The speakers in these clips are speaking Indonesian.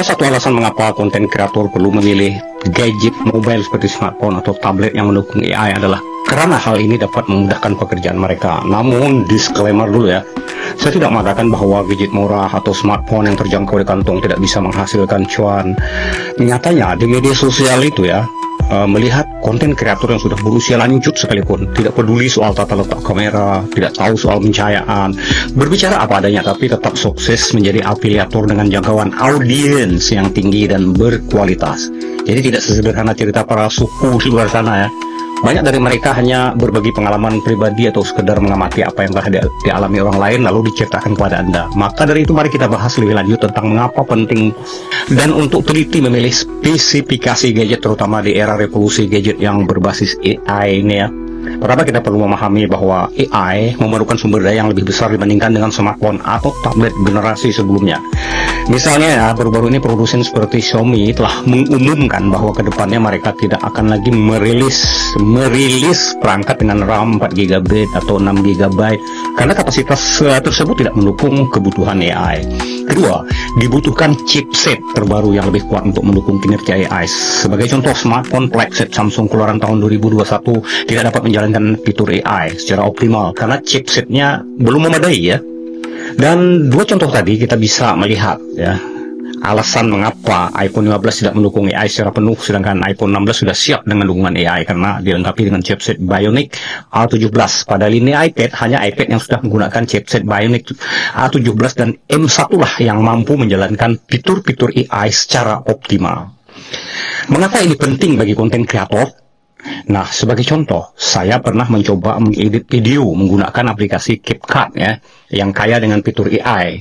Salah satu alasan mengapa konten kreator perlu memilih gadget mobile seperti smartphone atau tablet yang mendukung AI adalah karena hal ini dapat memudahkan pekerjaan mereka. Namun, disclaimer dulu ya, saya tidak mengatakan bahwa gadget murah atau smartphone yang terjangkau di kantong tidak bisa menghasilkan cuan. Nyatanya, di media sosial itu ya, melihat konten kreator yang sudah berusia lanjut sekalipun tidak peduli soal tata letak kamera, tidak tahu soal pencahayaan, berbicara apa adanya tapi tetap sukses menjadi afiliator dengan jangkauan audiens yang tinggi dan berkualitas. Jadi tidak sesederhana cerita para suku di luar sana ya. Banyak dari mereka hanya berbagi pengalaman pribadi atau sekedar mengamati apa yang telah dialami orang lain lalu diceritakan kepada Anda. Maka dari itu mari kita bahas lebih lanjut tentang mengapa penting dan untuk teliti memilih spesifikasi gadget terutama di era revolusi gadget yang berbasis AI ini ya. Pertama kita perlu memahami bahwa AI memerlukan sumber daya yang lebih besar dibandingkan dengan smartphone atau tablet generasi sebelumnya. Misalnya ya, baru-baru ini produsen seperti Xiaomi telah mengumumkan bahwa kedepannya mereka tidak akan lagi merilis perangkat dengan RAM 4GB atau 6GB karena kapasitas tersebut tidak mendukung kebutuhan AI. Kedua, dibutuhkan chipset terbaru yang lebih kuat untuk mendukung kinerja AI. Sebagai contoh, smartphone flagship Samsung keluaran tahun 2021 tidak dapat menjalankan fitur AI secara optimal karena chipsetnya belum memadai ya. Dan dua contoh tadi kita bisa melihat ya alasan mengapa iPhone 15 tidak mendukung AI secara penuh sedangkan iPhone 16 sudah siap dengan dukungan AI karena dilengkapi dengan chipset Bionic A17. Padahal ini iPad hanya iPad yang sudah menggunakan chipset Bionic A17 dan M1 lah yang mampu menjalankan fitur-fitur AI secara optimal. Mengapa ini penting bagi konten kreator? Nah, sebagai contoh, saya pernah mencoba mengedit video menggunakan aplikasi CapCut ya, yang kaya dengan fitur AI.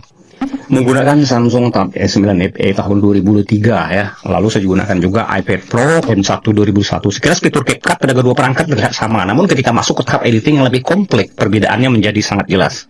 Menggunakan Samsung Tab S9 FE tahun 2003 ya. Lalu saya gunakan juga iPad Pro M1 2001. Sekilas fitur CapCut pada kedua perangkat terlihat sama, namun ketika masuk ke tahap editing yang lebih kompleks, perbedaannya menjadi sangat jelas.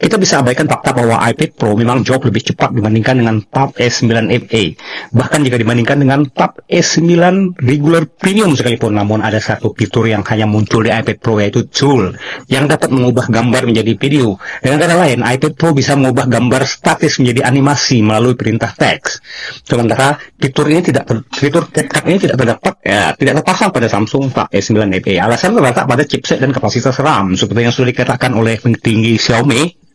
Kita bisa abaikan fakta bahwa iPad Pro memang jauh lebih cepat dibandingkan dengan Tab S9 FE. Bahkan jika dibandingkan dengan Tab S9 regular premium sekalipun, namun ada satu fitur yang hanya muncul di iPad Pro yaitu Tool yang dapat mengubah gambar menjadi video. Dengan kata lain, iPad Pro bisa mengubah gambar statis menjadi animasi melalui perintah teks. Sementara fitur CapCut ini tidak terdapat tidak terpasang pada Samsung Tab S9 FE. Alasan terletak pada chipset dan kapasitas RAM seperti yang sudah dikatakan oleh petinggi Xiaomi.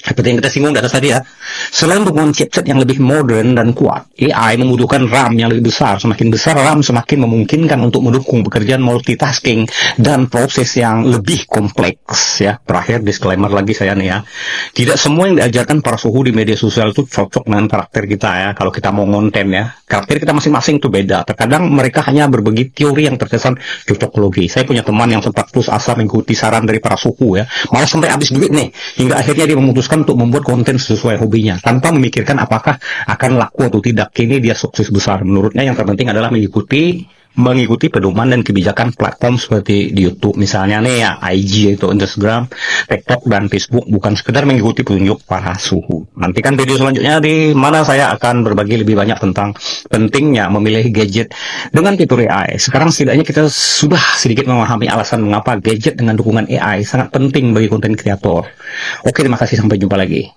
Seperti yang kita singgung di atas tadi ya, selain dukungan chipset yang lebih modern dan kuat, AI membutuhkan RAM yang lebih besar. Semakin besar RAM, semakin memungkinkan untuk mendukung pekerjaan multitasking dan proses yang lebih kompleks ya. Terakhir, disclaimer lagi saya nih ya, tidak semua yang diajarkan para suhu di media sosial itu cocok dengan karakter kita ya. Kalau kita mau konten ya, karakter kita masing-masing itu beda. Terkadang mereka hanya berbagi teori yang terkesan cocokologi. Saya punya teman yang sempat putus asa mengikuti saran dari para suhu ya, malah sampai habis duit nih, hingga akhirnya dia memutuskan untuk membuat konten sesuai hobinya tanpa memikirkan apakah akan laku atau tidak. Kini dia sukses besar. Menurutnya yang terpenting adalah mengikuti pedoman dan kebijakan platform seperti di YouTube misalnya nih ya, IG atau Instagram, TikTok dan Facebook, bukan sekedar mengikuti petunjuk para suhu. Nantikan video selanjutnya di mana saya akan berbagi lebih banyak tentang pentingnya memilih gadget dengan fitur AI. Sekarang setidaknya kita sudah sedikit memahami alasan mengapa gadget dengan dukungan AI sangat penting bagi konten kreator. Oke, terima kasih, sampai jumpa lagi.